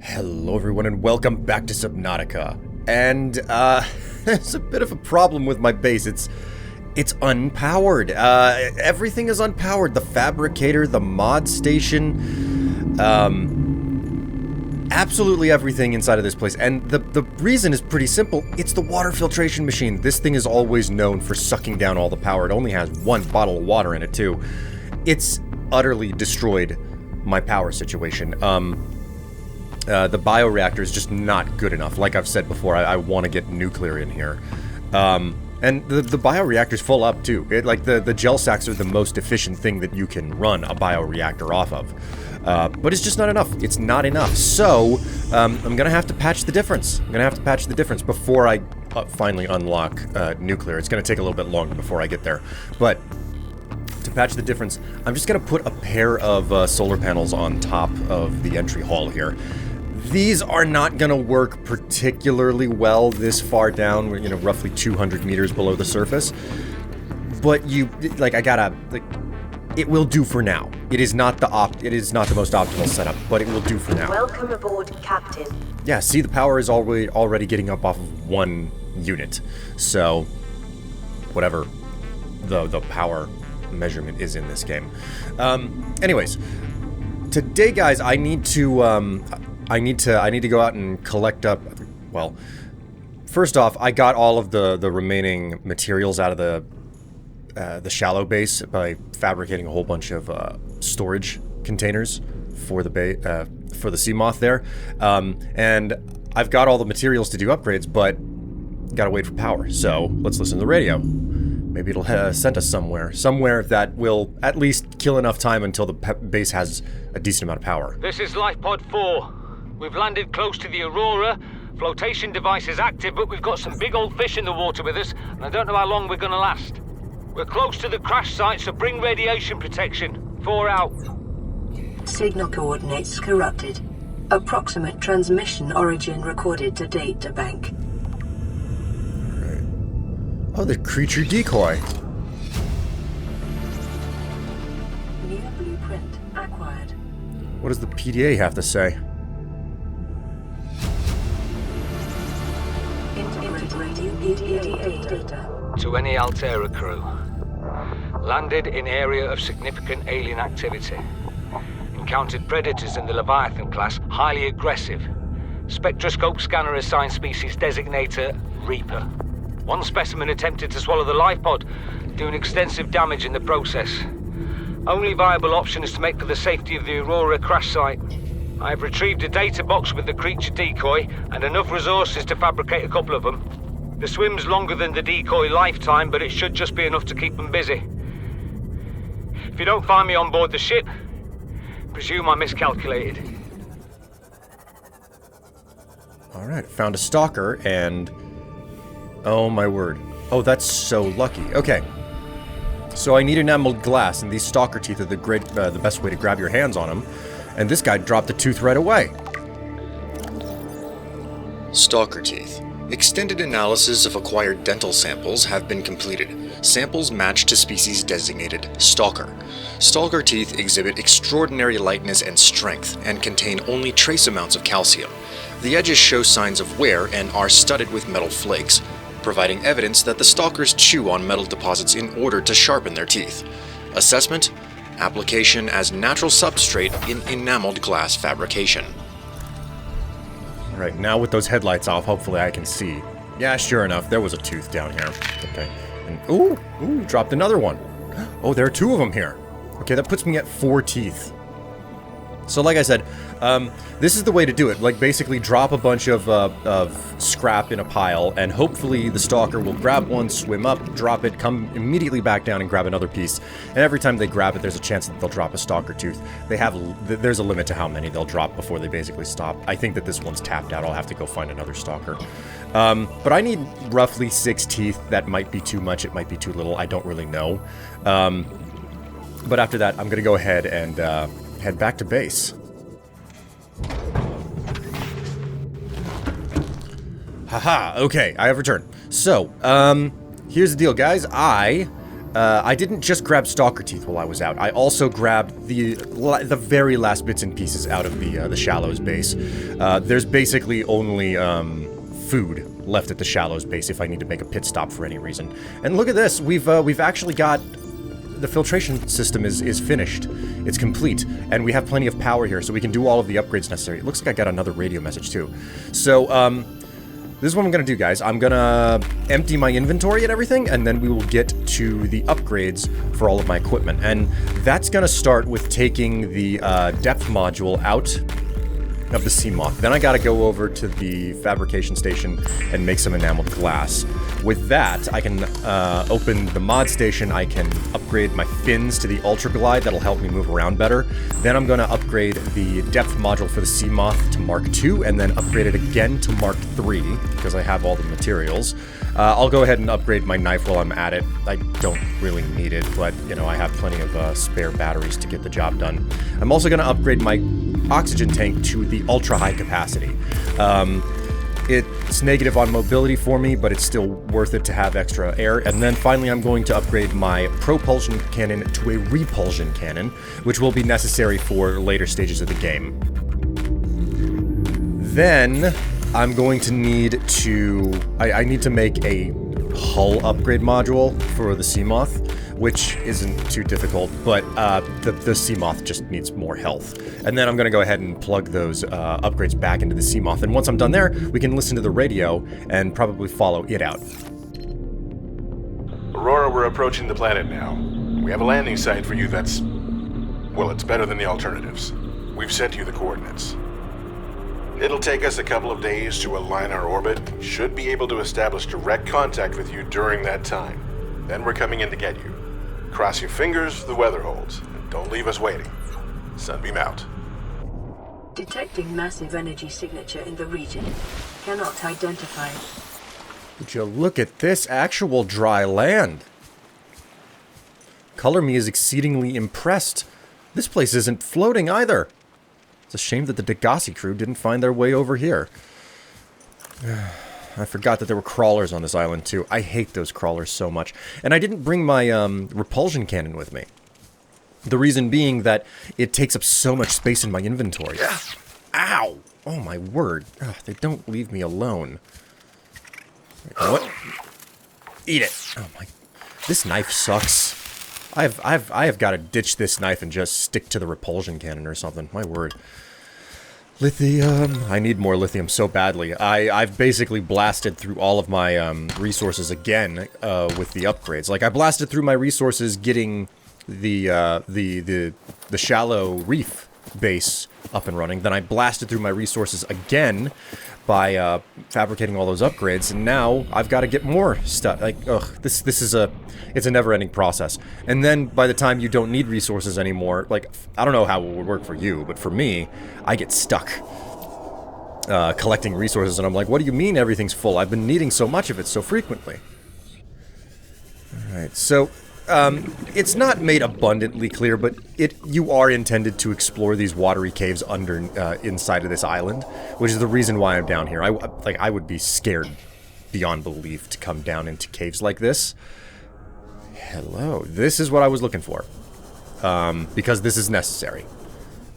Hello everyone and welcome back to Subnautica. And, there's a bit of a problem with my base. It's unpowered. Everything is unpowered. The fabricator, the mod station, absolutely everything inside of this place. And the reason is pretty simple. It's the water filtration machine. This thing is always known for sucking down all the power. It only has one bottle of water in it, too. It's utterly destroyed my power situation. The bioreactor is just not good enough. Like I've said before, I want to get nuclear in here. And the bioreactor's full up, too. The gel sacks are the most efficient thing that you can run a bioreactor off of. But it's just not enough. It's not enough. So, I'm going to have to patch the difference. I'm going to have to patch the difference before I finally unlock nuclear. It's going to take a little bit longer before I get there. But to patch the difference, I'm just going to put a pair of solar panels on top of the entry hall here. These are not going to work particularly well this far down, you know, roughly 200 meters below the surface. But it will do for now. It is not the most optimal setup, but it will do for now. Welcome aboard, Captain. Yeah, see, the power is already getting up off of one unit. So, whatever the power measurement is in this game. Anyways, today, guys, I need to go out and collect up. Well, first off, I got all of the remaining materials out of the shallow base by fabricating a whole bunch of storage containers for the for the sea moth there, and I've got all the materials to do upgrades, but gotta wait for power. So let's listen to the radio. Maybe it'll send us somewhere that will at least kill enough time until the base has a decent amount of power. This is Life Pod 4. We've landed close to the Aurora. Flotation device is active, but we've got some big old fish in the water with us, and I don't know how long we're gonna last. We're close to the crash site, so bring radiation protection. 4 out. Signal coordinates corrupted. Approximate transmission origin recorded to data bank. Alright. Oh, the creature decoy. New blueprint acquired. What does the PDA have to say? Integrating PDA data. To any Altera crew. Landed in area of significant alien activity. Encountered predators in the Leviathan class, highly aggressive. Spectroscope scanner assigned species designator Reaper. One specimen attempted to swallow the life pod, doing extensive damage in the process. Only viable option is to make for the safety of the Aurora crash site. I have retrieved a data box with the creature decoy and enough resources to fabricate a couple of them. The swim's longer than the decoy lifetime, but it should just be enough to keep them busy. If you don't find me on board the ship, presume I miscalculated. Alright, found a stalker, and... oh my word. Oh, that's so lucky. Okay. So I need enameled glass, and these stalker teeth are the best way to grab your hands on them. And this guy dropped the tooth right away. Stalker teeth. Extended analysis of acquired dental samples have been completed. Samples match to species designated stalker. Stalker teeth exhibit extraordinary lightness and strength, and contain only trace amounts of calcium. The edges show signs of wear and are studded with metal flakes, providing evidence that the stalkers chew on metal deposits in order to sharpen their teeth. Assessment: application as natural substrate in enameled glass fabrication. Alright, now with those headlights off, hopefully I can see. Yeah, sure enough, there was a tooth down here. Okay. And, ooh, dropped another one. Oh, there are 2 of them here. Okay, that puts me at 4 teeth. So like I said, this is the way to do it. Like, basically drop a bunch of scrap in a pile, and hopefully the stalker will grab one, swim up, drop it, come immediately back down and grab another piece. And every time they grab it, there's a chance that they'll drop a stalker tooth. There's a limit to how many they'll drop before they basically stop. I think that this one's tapped out. I'll have to go find another stalker. But I need roughly 6 teeth. That might be too much. It might be too little. I don't really know. But after that, I'm gonna go ahead and head back to base. Haha, okay, I have returned. So, here's the deal, guys. I I didn't just grab stalker teeth while I was out. I also grabbed the very last bits and pieces out of the Shallows base. There's basically only food left at the Shallows base if I need to make a pit stop for any reason. And look at this, we've actually got the filtration system is finished. It's complete, and we have plenty of power here, so we can do all of the upgrades necessary. It looks like I got another radio message too. So this is what I'm gonna do, guys. I'm gonna empty my inventory and everything, and then we will get to the upgrades for all of my equipment. And that's gonna start with taking the depth module out of the sea moth. Then I gotta go over to the fabrication station and make some enameled glass. With that, I can open the mod station. I can upgrade my fins to the Ultra Glide. That'll help me move around better. Then I'm gonna upgrade the depth module for the sea moth to Mark II, and then upgrade it again to Mark III, because I have all the materials. I'll go ahead and upgrade my knife while I'm at it. I don't really need it, but, you know, I have plenty of spare batteries to get the job done. I'm also gonna upgrade my oxygen tank to the ultra high capacity. It's negative on mobility for me, but it's still worth it to have extra air. And then finally, I'm going to upgrade my propulsion cannon to a repulsion cannon, which will be necessary for later stages of the game. Then I'm going to need to... I need to make a hull upgrade module for the Seamoth, which isn't too difficult, but the Seamoth just needs more health. And then I'm going to go ahead and plug those upgrades back into the Seamoth. And once I'm done there, we can listen to the radio and probably follow it out. Aurora, we're approaching the planet now. We have a landing site for you that's... well, it's better than the alternatives. We've sent you the coordinates. It'll take us a couple of days to align our orbit. Should be able to establish direct contact with you during that time. Then we're coming in to get you. Cross your fingers the weather holds. And don't leave us waiting. Sunbeam out. Detecting massive energy signature in the region. Cannot identify. Would you look at this actual dry land? Color Me is exceedingly impressed. This place isn't floating either. It's a shame that the Degassi crew didn't find their way over here. I forgot that there were crawlers on this island too. I hate those crawlers so much. And I didn't bring my repulsion cannon with me. The reason being that it takes up so much space in my inventory. Ow! Oh my word. Ugh, they don't leave me alone. What? Eat it! Oh my... This knife sucks. I have got to ditch this knife and just stick to the repulsion cannon or something. My word. Lithium. I need more lithium so badly. I've basically blasted through all of my resources again with the upgrades. Like, I blasted through my resources getting the shallow reef base up and running. Then I blasted through my resources again by fabricating all those upgrades, and now I've got to get more stuff. Like, ugh, this is it's a never-ending process. And then by the time you don't need resources anymore, like, I don't know how it would work for you, but for me, I get stuck collecting resources, and I'm like, what do you mean everything's full? I've been needing so much of it so frequently. Alright, so it's not made abundantly clear, but you are intended to explore these watery caves inside of this island, which is the reason why I'm down here. I would be scared beyond belief to come down into caves like this. Hello, this is what I was looking for, because this is necessary.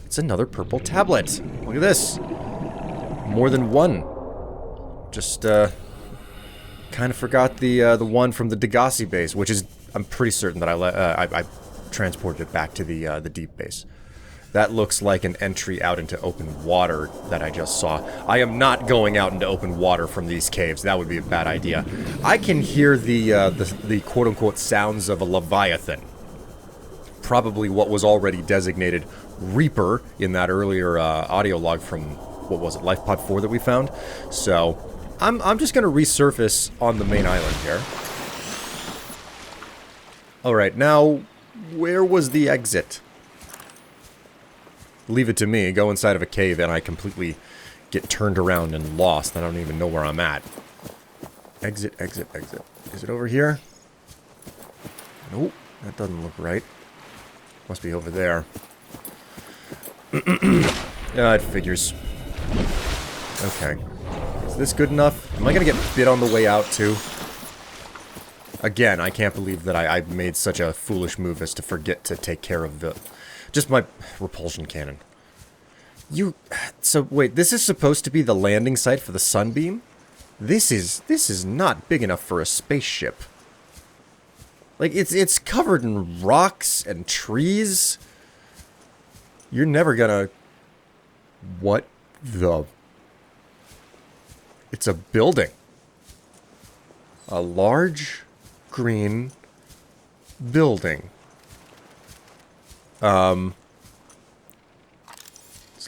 It's another purple tablet. Look at this. More than one. Just kind of forgot the one from the Degassi base, which is. I'm pretty certain that I transported it back to the deep base. That looks like an entry out into open water that I just saw. I am not going out into open water from these caves. That would be a bad idea. I can hear the quote-unquote sounds of a Leviathan. Probably what was already designated Reaper in that earlier audio log from, what was it, Life Pod 4 that we found? So, I'm just going to resurface on the main island here. Alright, now, where was the exit? Leave it to me, go inside of a cave and I completely get turned around and lost. I don't even know where I'm at. Exit, exit, exit. Is it over here? Nope, that doesn't look right. Must be over there. It figures. Okay. Is this good enough? Am I gonna get bit on the way out too? Again, I can't believe that I made such a foolish move as to forget to take care of just my repulsion cannon. So wait, this is supposed to be the landing site for the Sunbeam? This is not big enough for a spaceship. Like, it's covered in rocks and trees. You're never gonna... What the... It's a building. A large green building. It's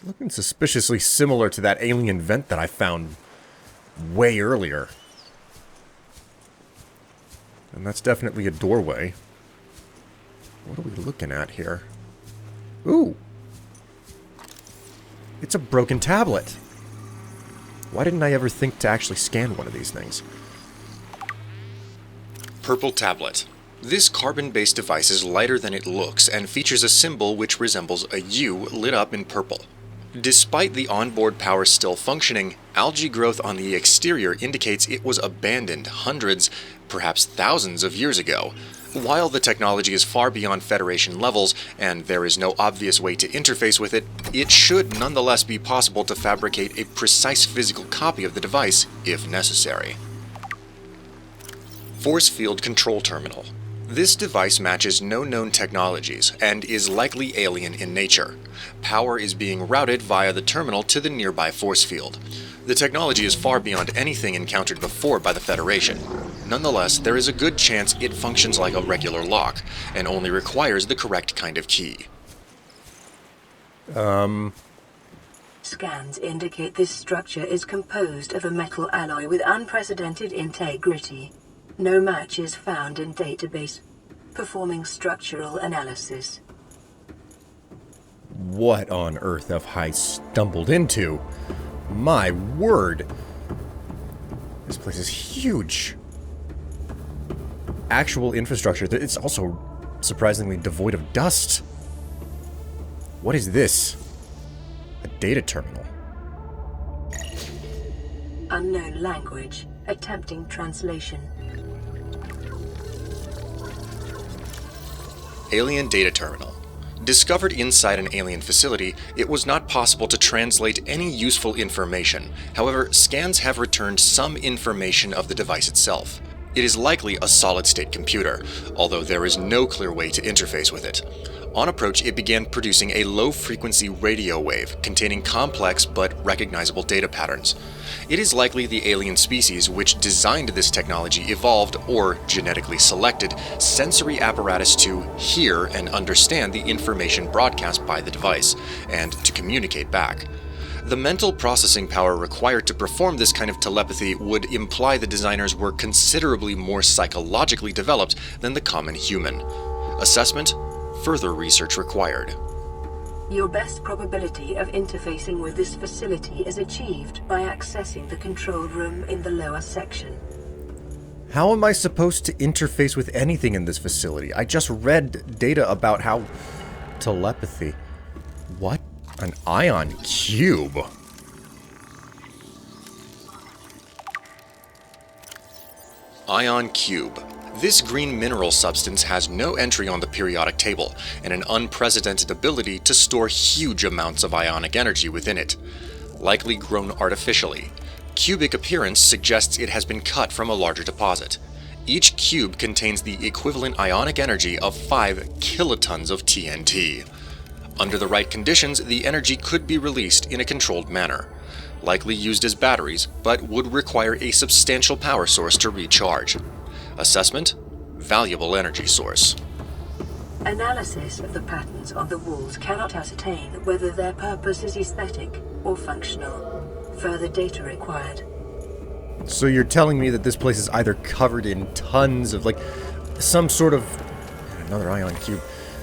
looking suspiciously similar to that alien vent that I found way earlier. And that's definitely a doorway. What are we looking at here? Ooh! It's a broken tablet. Why didn't I ever think to actually scan one of these things? Purple tablet. This carbon-based device is lighter than it looks and features a symbol which resembles a U lit up in purple. Despite the onboard power still functioning, algae growth on the exterior indicates it was abandoned hundreds, perhaps thousands of years ago. While the technology is far beyond Federation levels, and there is no obvious way to interface with it, it should nonetheless be possible to fabricate a precise physical copy of the device, if necessary. Force Field Control Terminal. This device matches no known technologies, and is likely alien in nature. Power is being routed via the terminal to the nearby force field. The technology is far beyond anything encountered before by the Federation. Nonetheless, there is a good chance it functions like a regular lock, and only requires the correct kind of key. Scans indicate this structure is composed of a metal alloy with unprecedented integrity. No match is found in database. Performing structural analysis. What on earth have I stumbled into? My word! This place is huge. Actual infrastructure. It's also surprisingly devoid of dust. What is this? A data terminal. Unknown language. Attempting translation. Alien Data Terminal. Discovered inside an alien facility, it was not possible to translate any useful information. However, scans have returned some information of the device itself. It is likely a solid-state computer, although there is no clear way to interface with it. On approach, it began producing a low-frequency radio wave containing complex but recognizable data patterns. It is likely the alien species which designed this technology evolved, or genetically selected, sensory apparatus to hear and understand the information broadcast by the device, and to communicate back. The mental processing power required to perform this kind of telepathy would imply the designers were considerably more psychologically developed than the common human. Assessment: further research required. Your best probability of interfacing with this facility is achieved by accessing the control room in the lower section. How am I supposed to interface with anything in this facility? I just read data about how... Telepathy. What? An ion cube. Ion cube. This green mineral substance has no entry on the periodic table, and an unprecedented ability to store huge amounts of ionic energy within it. Likely grown artificially. Cubic appearance suggests it has been cut from a larger deposit. Each cube contains the equivalent ionic energy of 5 kilotons of TNT. Under the right conditions, the energy could be released in a controlled manner. Likely used as batteries, but would require a substantial power source to recharge. Assessment: valuable energy source. Analysis of the patterns on the walls cannot ascertain whether their purpose is aesthetic or functional. Further data required. So you're telling me that this place is either covered in tons of, like, some sort of... Another ion cube.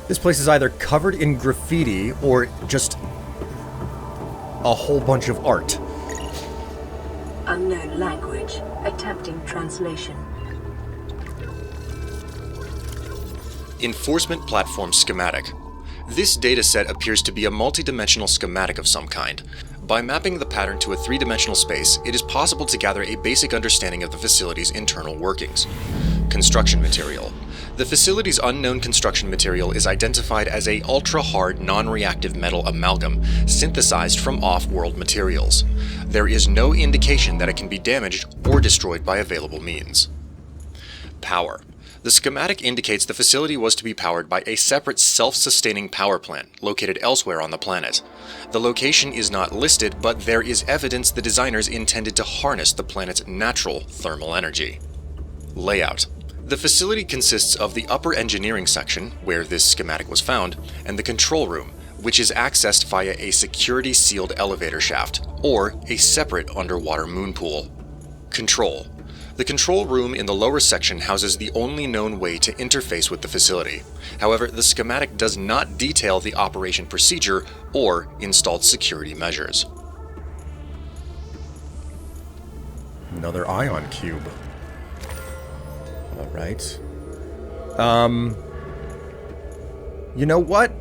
This place is either covered in graffiti or just a whole bunch of art. Unknown language. Attempting translation. Enforcement Platform Schematic. This dataset appears to be a multi-dimensional schematic of some kind. By mapping the pattern to a three-dimensional space, it is possible to gather a basic understanding of the facility's internal workings. Construction material. The facility's unknown construction material is identified as a ultra-hard, non-reactive metal amalgam synthesized from off-world materials. There is no indication that it can be damaged or destroyed by available means. Power. The schematic indicates the facility was to be powered by a separate self-sustaining power plant located elsewhere on the planet. The location is not listed, but there is evidence the designers intended to harness the planet's natural thermal energy. Layout. The facility consists of the upper engineering section, where this schematic was found, and the control room, which is accessed via a security-sealed elevator shaft, or a separate underwater moon pool. Control. The control room in the lower section houses the only known way to interface with the facility. However, the schematic does not detail the operation procedure or installed security measures. Another ion cube. Alright. You know what?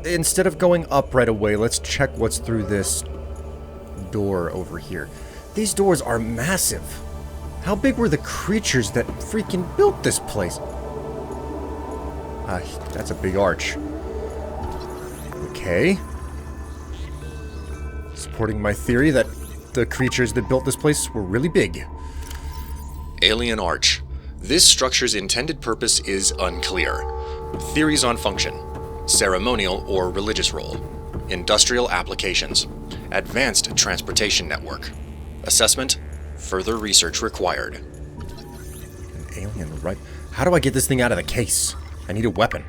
Instead of going up right away, let's check what's through this door over here. These doors are massive. How big were the creatures that freaking built this place? That's a big arch. Okay. Supporting my theory that the creatures that built this place were really big. Alien Arch. This structure's intended purpose is unclear. Theories on function. Ceremonial or religious role. Industrial applications. Advanced transportation network. Assessment. Further research required. An alien, right? How do I get this thing out of the case? I need a weapon.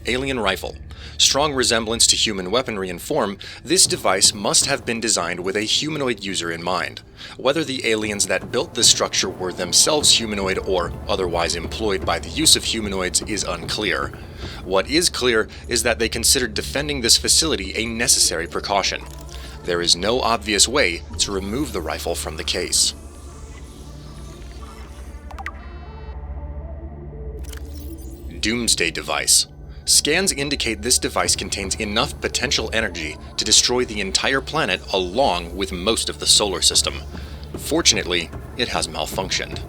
Alien rifle. Strong resemblance to human weaponry in form, this device must have been designed with a humanoid user in mind. Whether the aliens that built this structure were themselves humanoid or otherwise employed by the use of humanoids is unclear. What is clear is that they considered defending this facility a necessary precaution. There is no obvious way to remove the rifle from the case. Doomsday device. Scans indicate this device contains enough potential energy to destroy the entire planet along with most of the solar system. Fortunately, it has malfunctioned.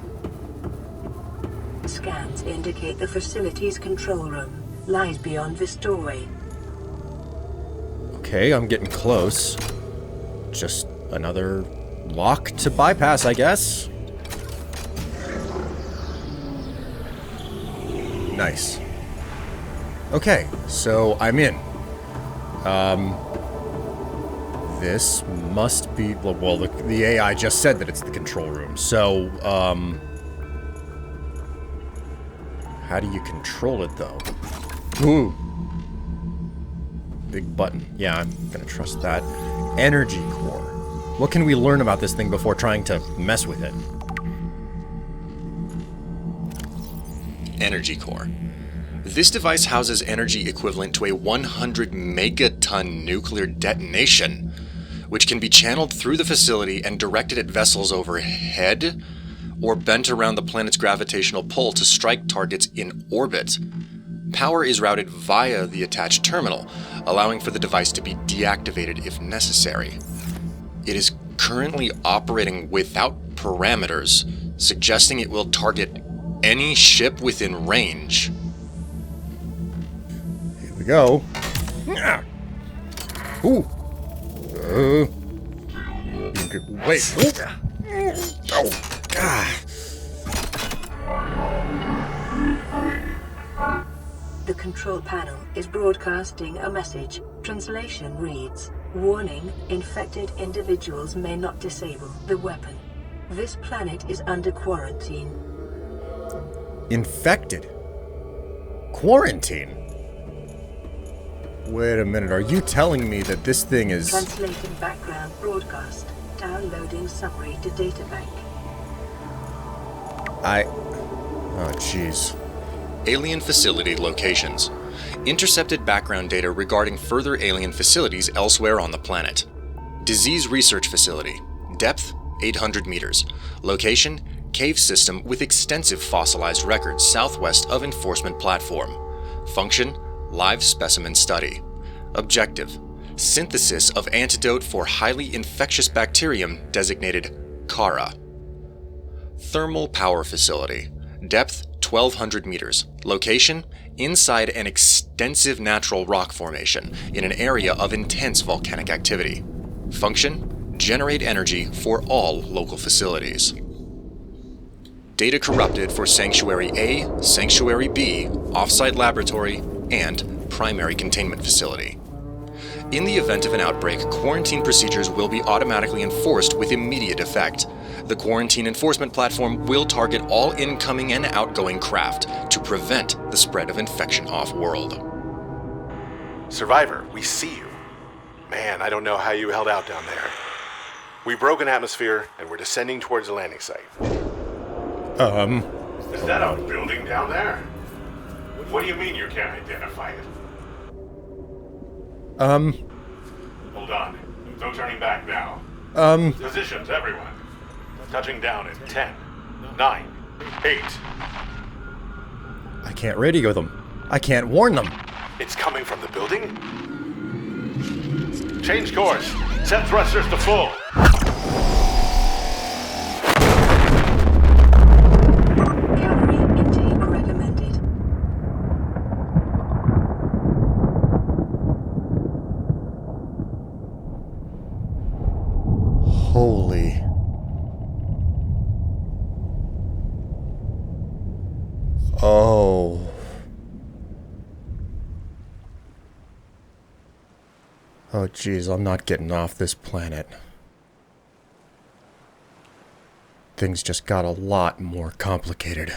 Scans indicate the facility's control room lies beyond this doorway. Okay, I'm getting close. Just another lock to bypass, I guess. Nice. Okay, so I'm in. This must be... Well, the AI just said that it's the control room, so, how do you control it, though? Ooh. Big button. Yeah, I'm gonna trust that. Energy core. What can we learn about this thing before trying to mess with it? Energy core. This device houses energy equivalent to a 100 megaton nuclear detonation, which can be channeled through the facility and directed at vessels overhead, or bent around the planet's gravitational pull to strike targets in orbit. Power is routed via the attached terminal, allowing for the device to be deactivated if necessary. It is currently operating without parameters, suggesting it will target any ship within range. Here we go. Ooh. Wait. Oh. The control panel is broadcasting a message. Translation reads, "Warning, infected individuals may not disable the weapon. This planet is under quarantine." Infected? Quarantine? Wait a minute, are you telling me that this thing is... Translating background broadcast. Downloading summary to databank. Oh, jeez. Alien facility locations. Intercepted background data regarding further alien facilities elsewhere on the planet. Disease research facility. Depth, 800 meters. Location, cave system with extensive fossilized records southwest of enforcement platform. Function, live specimen study. Objective, synthesis of antidote for highly infectious bacterium designated Kara. Thermal power facility. Depth 1,200 meters. Location inside an extensive natural rock formation in an area of intense volcanic activity. Function: generate energy for all local facilities. Data corrupted for Sanctuary A, Sanctuary B, Offsite Laboratory, and Primary Containment Facility. In the event of an outbreak, quarantine procedures will be automatically enforced with immediate effect. The quarantine enforcement platform will target all incoming and outgoing craft to prevent the spread of infection off-world. Survivor, we see you. Man, I don't know how you held out down there. We broke an atmosphere, and we're descending towards the landing site. Is that a building down there? What do you mean you can't identify it? Hold on. No turning back now. Positions, everyone. Touching down in 10, 9, 8. I can't radio them. I can't warn them. It's coming from the building? Change course. Set thrusters to full. Calorie intake recommended. Holy. Oh. Oh, geez, I'm not getting off this planet. Things just got a lot more complicated.